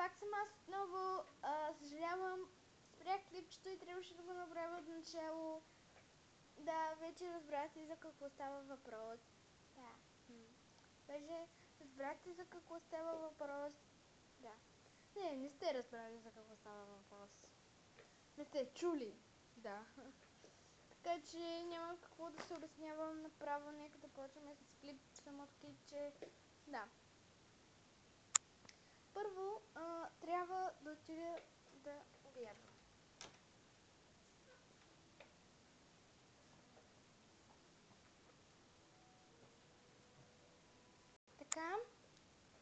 Пак съм аз отново. Съжалявам, спрях клипчето и трябваше да го направя от начало. Да, вече разбрахте за какво става въпрос. Да. Вече разбрахте за какво става въпрос. Да. Не сте разбрали за какво става въпрос. Не сте чули. Да. Така че няма какво да се обяснявам направо. Нека да почваме с клип, самото клипче. Да. Първо, трябва да отида да обядвам.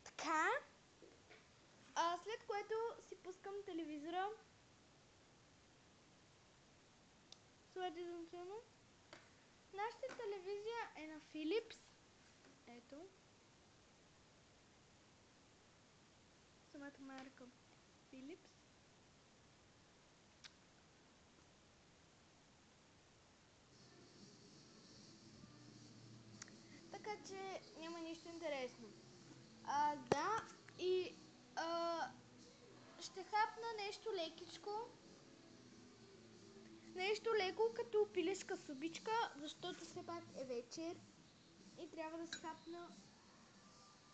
Така. След което си пускам телевизора. Следователно, нашата телевизия е на Philips. Ето. Самата марка Philips. Така че няма нищо интересно. Да, и ще хапна нещо лекичко. Нещо леко, като пилешка супичка, защото все пак е вечер и трябва да си хапна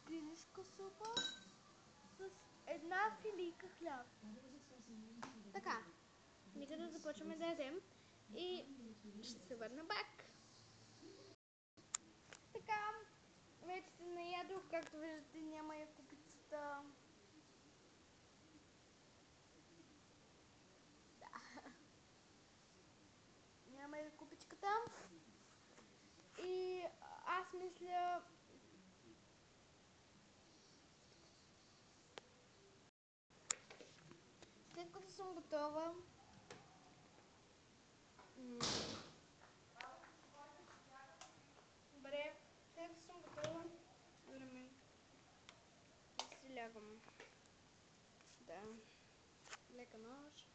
пилешка супа с една филийка хляб. Така, нека да започваме да ядем и ще се върна пак. Така, вече се наядох, както виждате няма я купицата. Да. Няма я купичката. И аз мисля... След като съм готова... Добре, след като съм готова, време да си лягам. Да, лека нощ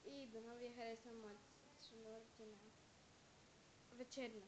и дано ви хареса моята рутина вечерна.